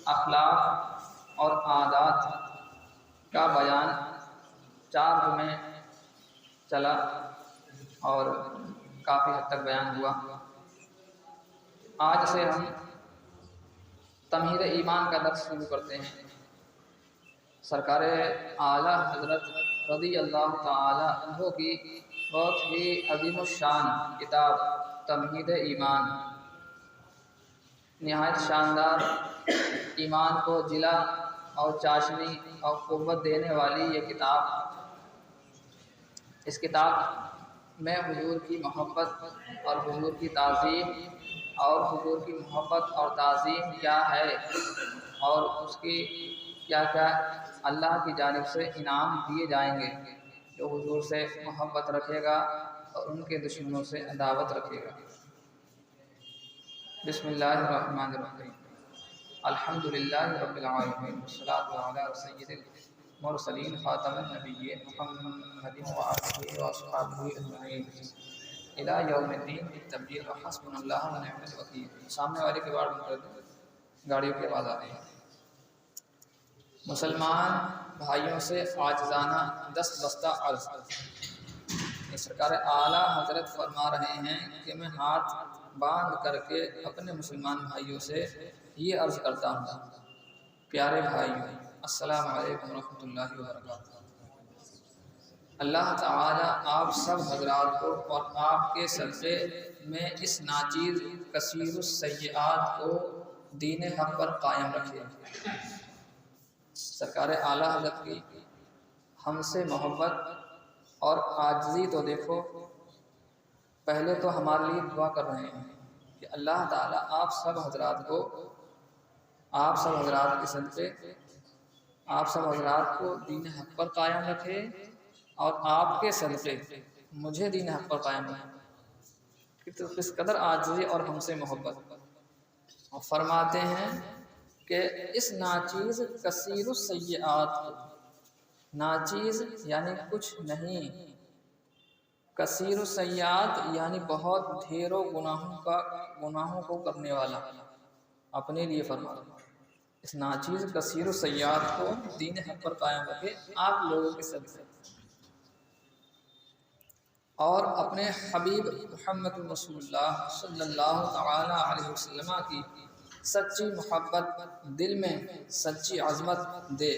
اخلاق اور عادات کا بیان 4 جمعے چلا اور کافی حد تک بیان ہوا۔ آج سے ہم تمہید ایمان کا درس شروع کرتے ہیں۔ سرکار اعلیٰ حضرت رضی اللہ تعالی عنہ کی بہت ہی عظیم الشان کتاب تمہید ایمان، نہایت شاندار، ایمان کو جلا اور چاشنی اور قوت دینے والی یہ کتاب۔ اس کتاب میں حضور کی محبت اور حضور کی تعظیم اور حضور کی محبت اور تعظیم کیا ہے اور اس کی کیا کیا اللہ کی جانب سے انعام دیے جائیں گے جو حضور سے محبت رکھے گا اور ان کے دشمنوں سے عداوت رکھے گا۔ بسم اللہ الرحمن الرحیم، الحمد للہ رب العالمین، والصلاۃ علی سید المرسلین خاتم النبیین محمد وآلہ واصحابہ اجمعین الی یوم الدین بالتبدیل وحسبنا اللہ ونعم الوکیل۔ سامنے والے کے بار کر دیں، گاڑیوں کی آواز آ رہی ہے۔ مسلمان بھائیوں سے عاجزانہ دست بستہ عرض، سرکار اعلیٰ حضرت فرما رہے ہیں کہ میں ہاتھ باندھ کر کے اپنے مسلمان بھائیوں سے یہ عرض کرتا ہوں، پیارے بھائیوں، السلام علیکم ورحمۃ اللہ وبرکاتہ۔ اللہ تعالیٰ آپ سب حضرات کو اور آپ کے صدقے میں اس ناچیز کثیر السیئات کو دین حق پر قائم رکھے۔ سرکار اعلیٰ حضرت کی ہم سے محبت اور عاجزی تو دیکھو، پہلے تو ہمارے لیے دعا کر رہے ہیں کہ اللہ تعالیٰ آپ سب حضرات کو، آپ سب حضرات کے صدقے آپ سب حضرات کو دین حق پر قائم رکھے اور آپ کے صدقے مجھے دین حق پر قائم رکھے۔ تو کس قدر عاجزی اور ہم سے محبت، اور فرماتے ہیں کہ اس ناچیز کثیر السیئات کو، ناچیز یعنی کچھ نہیں، کثیر السیئات یعنی بہت ڈھیروں گناہوں کو کرنے والا، اپنے لیے فرماتا اس ناچیز کثیر السیئات کو دین حق پر قائم رکھے آپ لوگوں کے صدقے، اور اپنے حبیب محمد رسول اللہ صلی اللہ تعالی علیہ وسلم کی سچی محبت دل میں سچی عظمت دے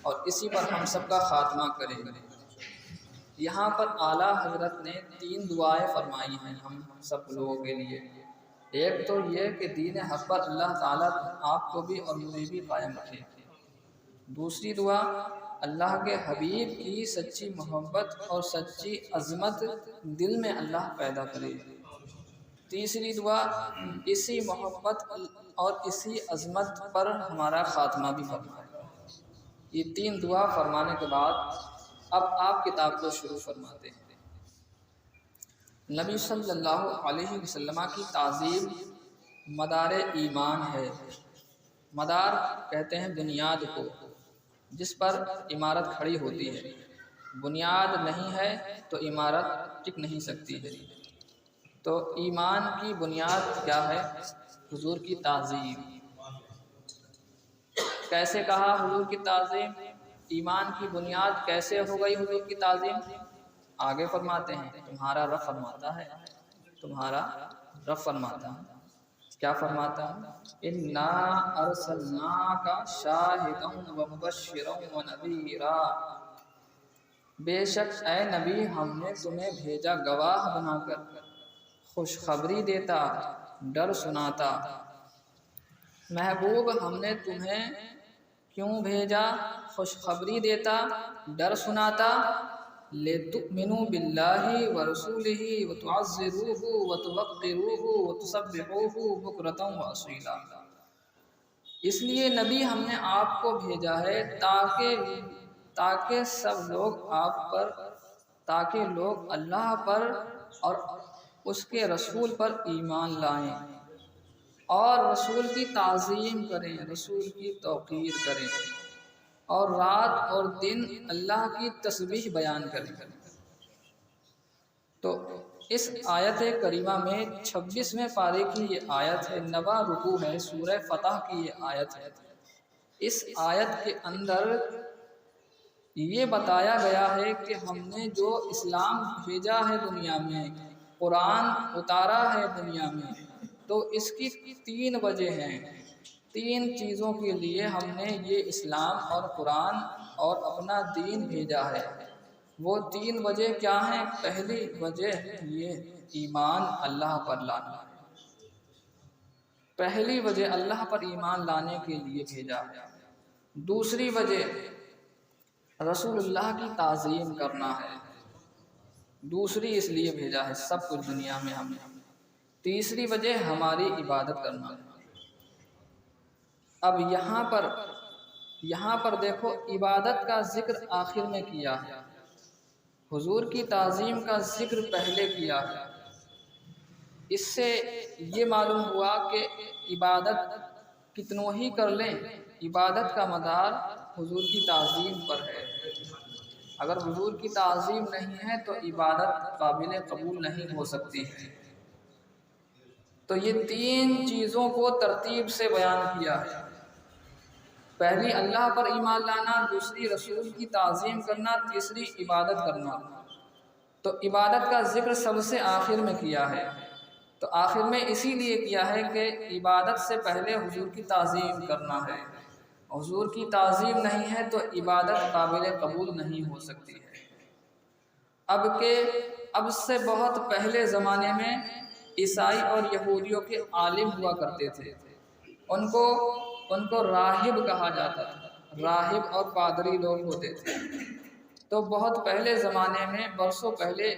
اور اسی پر ہم سب کا خاتمہ کرے۔ یہاں پر اعلیٰ حضرت نے 3 دعائیں فرمائی ہیں ہم سب لوگوں کے لیے۔ ایک تو یہ کہ دین حق پر اللہ تعالیٰ آپ کو بھی اور مجھے بھی قائم رکھے۔ دوسری دعا، اللہ کے حبیب کی سچی محبت اور سچی عظمت دل میں اللہ پیدا کرے۔ تیسری دعا، اسی محبت اور اسی عظمت پر ہمارا خاتمہ بھی فرمائے۔ یہ 3 دعا فرمانے کے بعد اب آپ کتاب کو شروع فرماتے ہیں۔ نبی صلی اللہ علیہ وسلم کی تعظیم مدار ایمان ہے۔ مدار کہتے ہیں بنیاد کو جس پر عمارت کھڑی ہوتی ہے، بنیاد نہیں ہے تو عمارت ٹک نہیں سکتی ہے۔ تو ایمان کی بنیاد کیا ہے؟ حضور کی تعظیم۔ کیسے کہا حضور کی تعظیم؟ ایمان کی بنیاد کیسے ہو گئی حضور کی تعظیم؟ آگے فرماتے ہیں تمہارا رب فرماتا ہے، تمہارا رب فرماتا ہے، کیا فرماتا ہے؟ انا ارسلناک شاہدا ومبشرا ونذیرا، بے شک اے نبی ہم نے تمہیں بھیجا گواہ بنا کر، خوشخبری دیتا، ڈر سناتا۔ محبوب ہم نے تمہیں کیوں بھیجا؟ خوشخبری دیتا، ڈر سناتا، لِتُؤْمِنُوا بِاللَّهِ وَرَسُولِهِ وَتُعَزِّرُوهُ وَتُوَقِّرُوهُ وَتُسَبِّحُوهُ بُكْرَةً وَأَصِيلًا۔ اس لیے نبی ہم نے آپ کو بھیجا ہے تاکہ سب لوگ آپ پر، تاکہ لوگ اللہ پر اور اس کے رسول پر ایمان لائیں اور رسول کی تعظیم کریں، رسول کی توقیر کریں اور رات اور دن اللہ کی تسبیح بیان کریں۔ تو اس آیت کریمہ میں 26ویں پارے کی یہ آیت ہے، 9واں رکوع ہے، سورہ فتح کی یہ آیت ہے۔ اس آیت کے اندر یہ بتایا گیا ہے کہ ہم نے جو اسلام بھیجا ہے دنیا میں، قرآن اتارا ہے دنیا میں، تو اس کی 3 وجہ ہیں۔ 3 چیزوں کے لیے ہم نے یہ اسلام اور قرآن اور اپنا دین بھیجا ہے۔ وہ 3 وجہ کیا ہیں؟ پہلی وجہ یہ ایمان اللہ پر لانا ہے۔ پہلی وجہ اللہ پر ایمان لانے کے لیے بھیجا ہے۔ دوسری وجہ رسول اللہ کی تعظیم کرنا ہے، دوسری اس لیے بھیجا ہے سب کچھ دنیا میں ہم نے۔ تیسری وجہ ہماری عبادت کرنا ہے۔ اب یہاں پر دیکھو عبادت کا ذکر آخر میں کیا ہے، حضور کی تعظیم کا ذکر پہلے کیا ہے۔ اس سے یہ معلوم ہوا کہ عبادت کتنوں ہی کر لیں، عبادت کا مدار حضور کی تعظیم پر ہے۔ اگر حضور کی تعظیم نہیں ہے تو عبادت قابل قبول نہیں ہو سکتی ہے۔ تو یہ 3 چیزوں کو ترتیب سے بیان کیا ہے۔ پہلی اللہ پر ایمان لانا، دوسری رسول کی تعظیم کرنا، تیسری عبادت کرنا۔ تو عبادت کا ذکر سب سے آخر میں کیا ہے، تو آخر میں اسی لیے کیا ہے کہ عبادت سے پہلے حضور کی تعظیم کرنا ہے۔ حضور کی تعظیم نہیں ہے تو عبادت قابل قبول نہیں ہو سکتی ہے۔ اب سے بہت پہلے زمانے میں عیسائی اور یہودیوں کے عالم ہوا کرتے تھے، ان کو راہب کہا جاتا تھا، راہب اور پادری لوگ ہوتے تھے۔ تو بہت پہلے زمانے میں، برسوں پہلے،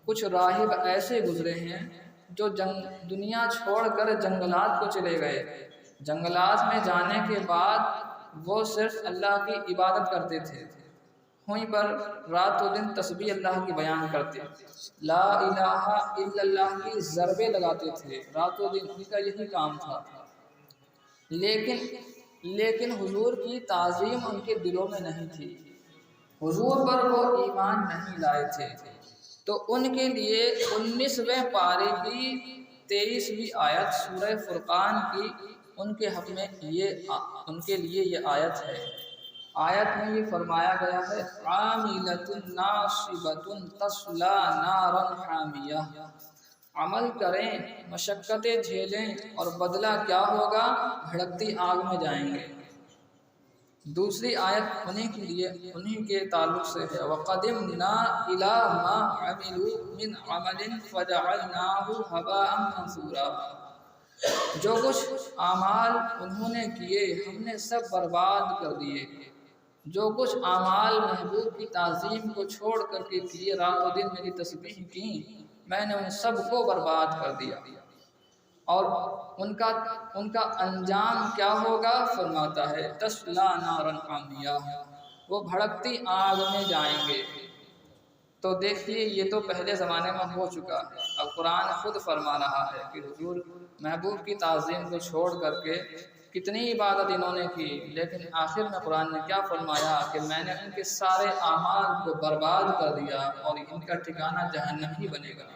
کچھ راہب ایسے گزرے ہیں جو دنیا چھوڑ کر جنگلات کو چلے گئے۔ جنگلات میں جانے کے بعد وہ صرف اللہ کی عبادت کرتے تھے، وہیں پر رات و دن تسبیح اللہ کی بیان کرتے، لا الہ الا اللہ کی ضربیں لگاتے تھے، رات و دن ان کا یہی کام تھا۔ لیکن حضور کی تعظیم ان کے دلوں میں نہیں تھی، حضور پر وہ ایمان نہیں لائے تھے۔ تو ان کے لیے 19ویں پارے کی 23ویں آیت سورہ فرقان کی ان کے حق میں ان کے لیے یہ آیت ہے۔ آیت میں یہ فرمایا گیا ہے، عاملۃ ناصبۃ تصلی نارا حامیہ، عمل کریں، مشقتیں جھیلیں، اور بدلہ کیا ہوگا؟ بھڑکتی آگ میں جائیں گے۔ دوسری آیت انہی کے تعلق سے ہے، وَقَدِمْنَا إِلَىٰ مَا عَمِلُوا مِنْ عَمَلٍ فَجَعَلْنَاهُ هَبَاءً مَنثُورًا، جو کچھ اعمال انہوں نے کیے ہم نے سب برباد کر دیے۔ جو کچھ اعمال محبوب کی تعظیم کو چھوڑ کر کے کیے، رات و دن میری تسبیح کی، میں نے ان سب کو برباد کر دیا۔ اور ان کا انجام کیا ہوگا؟ فرماتا ہے تصلی نارا حامیہ، وہ بھڑکتی آگ میں جائیں گے۔ تو دیکھیے یہ تو پہلے زمانے میں ہو چکا ہے۔ اب قرآن خود فرما رہا ہے کہ حضور محبوب کی تعظیم کو چھوڑ کر کے کتنی عبادت انہوں نے کی، لیکن آخر میں قرآن نے کیا فرمایا کہ میں نے ان کے سارے اعمال کو برباد کر دیا اور ان کا ٹھکانہ جہنم ہی بنے گا۔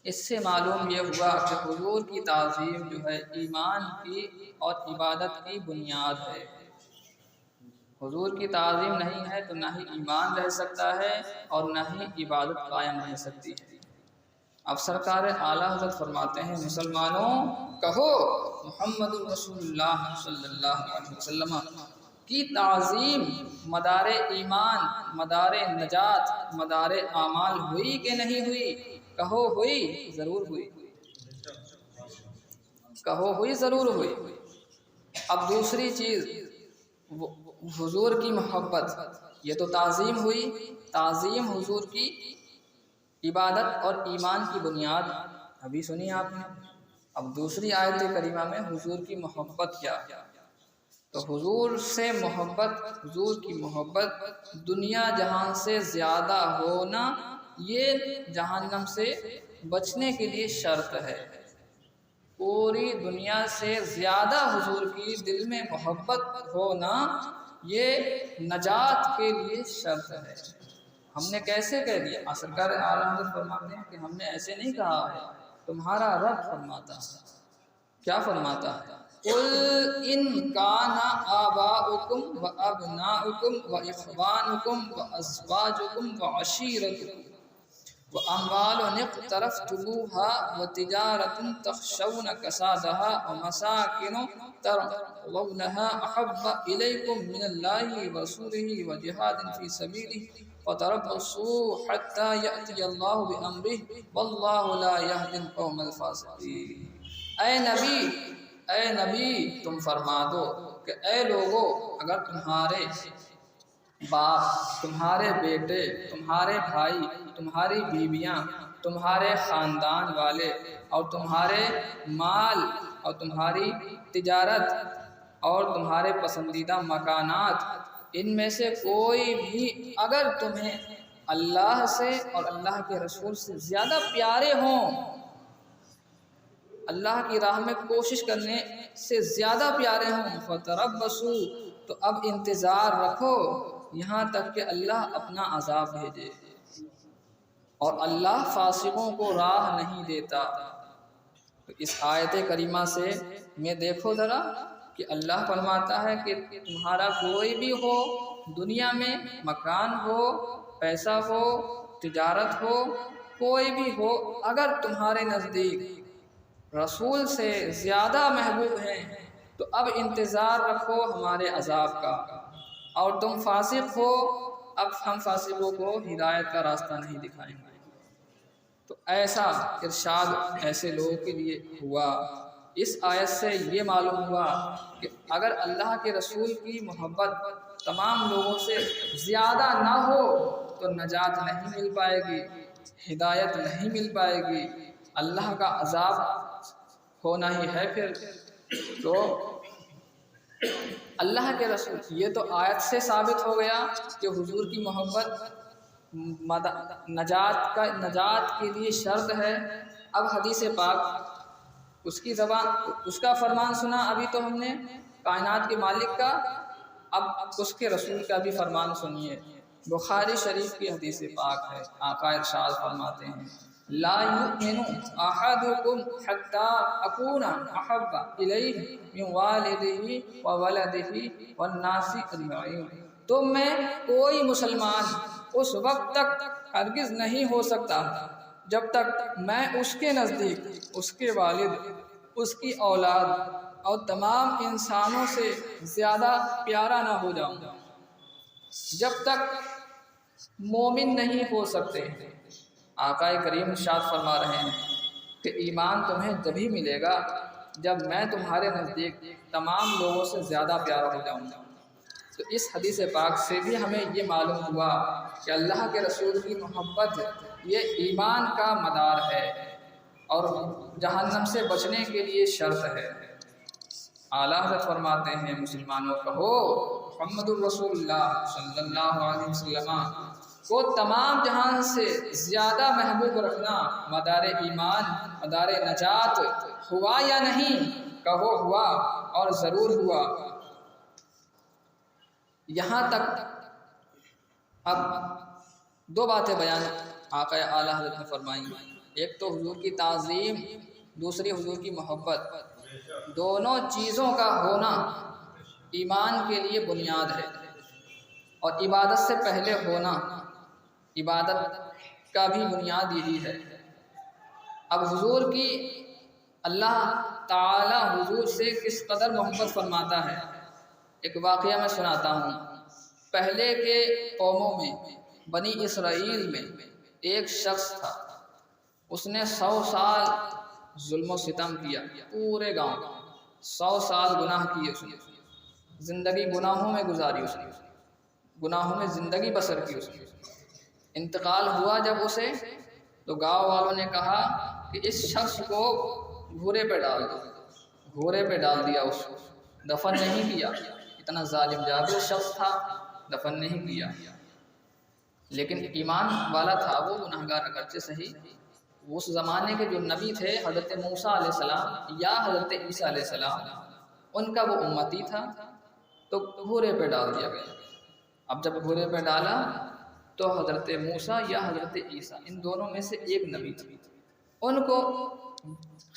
اس سے معلوم یہ ہوا کہ حضور کی تعظیم جو ہے ایمان کی اور عبادت کی بنیاد ہے۔ حضور کی تعظیم نہیں ہے تو نہ ہی ایمان رہ سکتا ہے اور نہ ہی عبادت قائم رہ سکتی ہے۔ اب سرکار اعلیٰ حضرت فرماتے ہیں، مسلمانوں کہو محمد رسول اللہ صلی اللہ علیہ وسلم کی تعظیم مدار ایمان، مدار نجات، مدار اعمال ہوئی کہ نہیں ہوئی؟ کہو ہوئی، ضرور ہوئی، کہو ہوئی، ضرور ہوئی۔ اب دوسری چیز حضور کی محبت، یہ تو تعظیم ہوئی، تعظیم حضور کی عبادت اور ایمان کی بنیاد ابھی سنی آپ نے۔ اب دوسری آیت کریمہ میں حضور کی محبت کیا؟ تو حضور سے محبت، حضور کی محبت دنیا جہان سے زیادہ ہونا، یہ جہنم سے بچنے کے لیے شرط ہے۔ پوری دنیا سے زیادہ حضور کی دل میں محبت ہونا، یہ نجات کے لیے شرط ہے۔ ہم نے کیسے کہہ دیا؟ سرکار اعلیٰ حضرت فرماتے ہیں کہ ہم نے ایسے نہیں کہا ہے، تمہارا رب فرماتا ہے۔ کیا فرماتا ہے؟ قل ان کان آباؤکم و ابناؤکم و اخوانکم و ازواجکم و عشیرتکم وأموال اقترفتموها وتجارة تخشون كسادها ومساكن ترضونها أحب إليكم من الله ورسوله وجهاد في سبيله فتربصوا حتى يأتي الله بأمره والله لا يهدي القوم الفاسقين۔ اے نبی تم فرما دو کہ اے لوگو، اگر تمہارے باپ، تمہارے بیٹے، تمہارے بھائی، تمہاری بیویاں، تمہارے خاندان والے اور تمہارے مال اور تمہاری تجارت اور تمہارے پسندیدہ مکانات، ان میں سے کوئی بھی اگر تمہیں اللہ سے اور اللہ کے رسول سے زیادہ پیارے ہوں، اللہ کی راہ میں کوشش کرنے سے زیادہ پیارے ہوں، فتربصوا، تو اب انتظار رکھو یہاں تک کہ اللہ اپنا عذاب بھیجے، اور اللہ فاسقوں کو راہ نہیں دیتا۔ تو اس آیت کریمہ سے میں دیکھو ذرا کہ اللہ فرماتا ہے کہ تمہارا کوئی بھی ہو دنیا میں، مکان ہو، پیسہ ہو، تجارت ہو، کوئی بھی ہو، اگر تمہارے نزدیک رسول سے زیادہ محبوب ہیں تو اب انتظار رکھو ہمارے عذاب کا، اور تم فاسق ہو، اب ہم فاسقوں کو ہدایت کا راستہ نہیں دکھائیں گے۔ تو ایسا ارشاد ایسے لوگوں کے لیے ہوا۔ اس آیت سے یہ معلوم ہوا کہ اگر اللہ کے رسول کی محبت تمام لوگوں سے زیادہ نہ ہو تو نجات نہیں مل پائے گی، ہدایت نہیں مل پائے گی، اللہ کا عذاب ہونا ہی ہے پھر۔ تو اللہ کے رسول، یہ تو آیت سے ثابت ہو گیا کہ حضور کی محبت نجات کے لیے شرط ہے۔ اب حدیث پاک، اس کی زبان، اس کا فرمان سنا ابھی تو ہم نے کائنات کے مالک کا، اب اس کے رسول کا بھی فرمان سنیے۔ بخاری شریف کی حدیث پاک ہے، آقا ارشاد فرماتے ہیں لا یؤمن احدکم حتی اکون احب الیہ من والدہ وولدہ والناس اجمعین۔ تم میں کوئی مسلمان اس وقت تک ہرگز نہیں ہو سکتا جب تک میں اس کے نزدیک اس کے والد، اس کی اولاد اور تمام انسانوں سے زیادہ پیارا نہ ہو جاؤں، جب تک مومن نہیں ہو سکتے۔ آقا کریم ارشاد فرما رہے ہیں کہ ایمان تمہیں جبھی ملے گا جب میں تمہارے نزدیک تمام لوگوں سے زیادہ پیارا ہو جاؤں گا۔ تو اس حدیث پاک سے بھی ہمیں یہ معلوم ہوا کہ اللہ کے رسول کی محبت یہ ایمان کا مدار ہے اور جہنم سے بچنے کے لیے شرط ہے۔ اعلیٰ حضرت فرماتے ہیں مسلمانوں کہو محمد الرسول اللہ صلی اللہ علیہ وسلم کو تمام جہان سے زیادہ محبوب رکھنا مدار ایمان، مدار نجات ہوا یا نہیں؟ کہو ہوا، اور ضرور ہوا۔ یہاں تک اب دو باتیں بیان آقا اعلیٰ حضرت نے فرمائی، ایک تو حضور کی تعظیم، دوسری حضور کی محبت۔ دونوں چیزوں کا ہونا ایمان کے لیے بنیاد ہے، اور عبادت سے پہلے ہونا عبادت کا بھی بنیاد یہی ہے۔ اب حضور کی اللہ تعالی حضور سے کس قدر محبت فرماتا ہے، ایک واقعہ میں سناتا ہوں۔ پہلے کے قوموں میں، بنی اسرائیل میں ایک شخص تھا، اس نے 100 سال ظلم و ستم کیا، پورے گاؤں 100 سال گناہ کیے، اس نے زندگی گناہوں میں گزاری، اس نے گناہوں میں زندگی بسر کی۔ اس نے انتقال ہوا جب اسے، تو گاؤں والوں نے کہا کہ اس شخص کو گھوڑے پہ ڈال دو، گھوڑے پہ ڈال دیا، اس کو دفن نہیں کیا۔ اتنا ظالم جابر شخص تھا، دفن نہیں کیا، لیکن ایمان والا تھا وہ، گناہگار اگرچہ صحیح۔ اس زمانے کے جو نبی تھے حضرت موسیٰ علیہ السلام یا حضرت عیسیٰ علیہ السلام، ان کا وہ امتی تھا، تو گھوڑے پہ ڈال دیا گیا۔ اب جب گھوڑے پہ ڈالا تو حضرت موسیٰ یا حضرت عیسیٰ، ان دونوں میں سے ایک نبی تھے، ان کو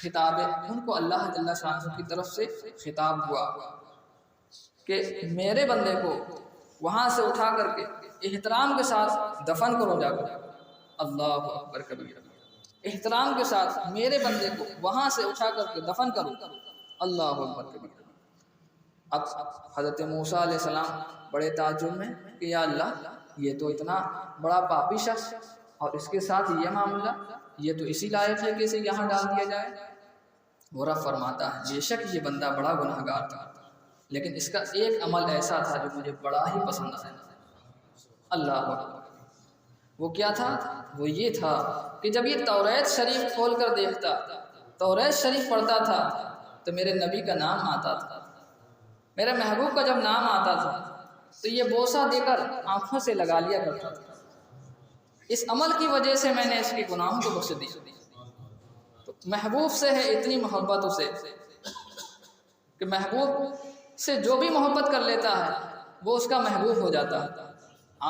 خطاب ان کو اللہ جل شانہ کی طرف سے خطاب ہوا کہ میرے بندے کو وہاں سے اٹھا کر کے احترام کے ساتھ دفن کرو جا کر۔ اللہ اکبر کبیرہ، احترام کے ساتھ میرے بندے کو وہاں سے اٹھا کر کے دفن کرو، اللہ اکبر کبیرہ۔ اب حضرت موسیٰ علیہ السلام بڑے تعجب میں کہ یا اللہ، یہ تو اتنا بڑا پاپی شخص اور اس کے ساتھ یہ معاملہ، یہ تو اسی لائق ہے کہ اسے یہاں ڈال دیا جائے۔ وہ رب فرماتا ہے بے شک یہ بندہ بڑا گناہ گار تھا، لیکن اس کا ایک عمل ایسا تھا جو مجھے بڑا ہی پسند آیا۔ اللہ اکبر، وہ کیا تھا؟ وہ یہ تھا کہ جب یہ توریت شریف کھول کر دیکھتا، توریت شریف پڑھتا تھا تو میرے نبی کا نام آتا تھا، میرے محبوب کا جب نام آتا تھا تو یہ بوسہ دے کر آنکھوں سے لگا لیا کرتا تھا۔ اس عمل کی وجہ سے میں نے اس کے گناہوں کو بخش دیا۔ تو محبوب سے ہے اتنی محبت اسے کہ محبوب سے جو بھی محبت کر لیتا ہے وہ اس کا محبوب ہو جاتا ہے۔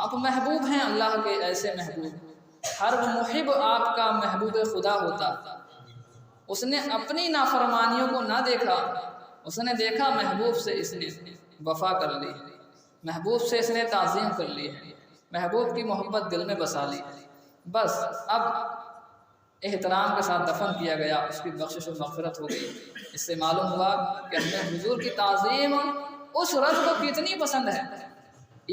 آپ محبوب ہیں اللہ کے ایسے محبوب، ہر محب آپ کا محبوب خدا ہوتا۔ اس نے اپنی نافرمانیوں کو نہ دیکھا، اس نے دیکھا محبوب سے اس نے وفا کر لی، محبوب سے اس نے تعظیم کر لی ہے، محبوب کی محبت دل میں بسا لی۔ بس اب احترام کے ساتھ دفن کیا گیا، اس کی بخشش و مغفرت ہو گئی۔ اس سے معلوم ہوا کہ ہمیں حضور کی تعظیم اس رب کو کتنی پسند ہے۔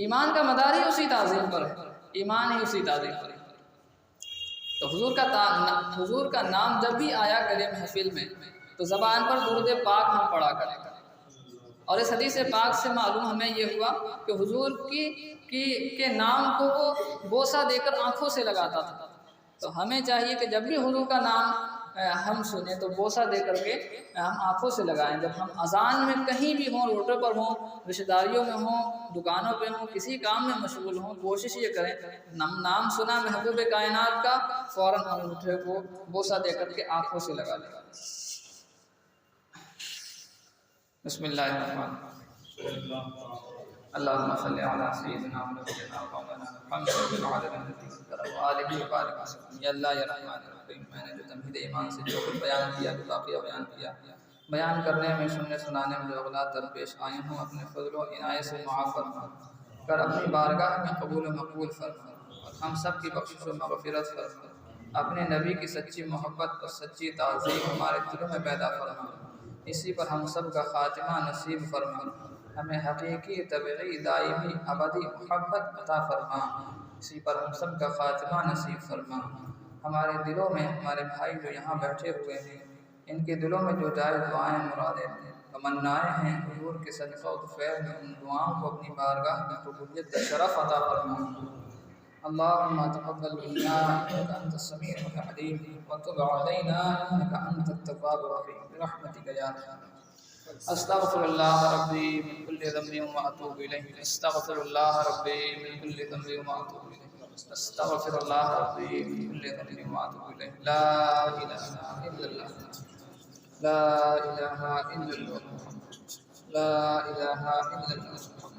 ایمان کا مدار ہی اسی تعظیم پر ہے، ایمان ہی اسی تعظیم پر ہے۔ تو حضور کا نام جب بھی آیا کرے محفل میں تو زبان پر درود پاک ہم پڑھا کریں۔ اور اس حدیث پاک سے معلوم ہمیں یہ ہوا کہ حضور کے نام کو وہ بوسہ دے کر آنکھوں سے لگاتا تھا۔ تو ہمیں چاہیے کہ جب بھی حضور کا نام ہم سنیں تو بوسہ دے کر کے ہم آنکھوں سے لگائیں۔ جب ہم اذان میں کہیں بھی ہوں، روڈوں پر ہوں، رشتہ داریوں میں ہوں، دکانوں پہ ہوں، کسی کام میں مشغول ہوں، کوشش یہ کریں نام سنا محبوب کائنات کا، فوراً انگوٹھے کو بوسہ دے کر کے آنکھوں سے لگا لیں۔ بسم اللہ الرحمن الرحیم، اللہم صلی علی سیدنا محمد وعلی آلہ وبارک وسلم۔ یا اللہ یا رحمان الرحیم، میں نے جو تمہید ایمان سے جو کچھ بیان کیا، جو باقیہ بیان کیا، بیان کرنے میں، سننے سنانے میں جو اغلاط درپیش آئے ہوں، اپنے فضل و عنایت سے معاف فرما کر اپنی بارگاہ میں قبول و مقبول فرما، اور ہم سب کی بخشش و مغفرت فرما۔ اپنے نبی کی سچی محبت اور سچی تعظیم ہمارے دلوں میں پیدا فرما، اسی پر ہم سب کا خاتمہ نصیب فرما۔ ہمیں حقیقی، طبعی، دائمی، ابدی محبت عطا فرما، اسی پر ہم سب کا خاتمہ نصیب فرما۔ ہمارے دلوں میں ہمارے بھائی جو یہاں بیٹھے ہوئے ہیں، ان کے دلوں میں جو جائز دعائیں، مرادیں، تمنائیں ہیں، حضور کے صدقہ و طفیل میں ان دعاؤں کو اپنی بارگاہ میں قبولیت کا شرف عطا فرما۔ اللہم تقبل منا انک انت السمیع العلیم وتب علینا انک انت التواب الرحیم برحمتک یا ارحم۔ استغفر اللہ ربی من کل ذنب واتوب الیہ، استغفر اللہ ربی من کل ذنب واتوب الیہ، استغفر اللہ ربی من کل ذنب واتوب الیہ۔ لا الہ الا اللہ، لا الہ الا اللہ، لا الہ الا اللہ۔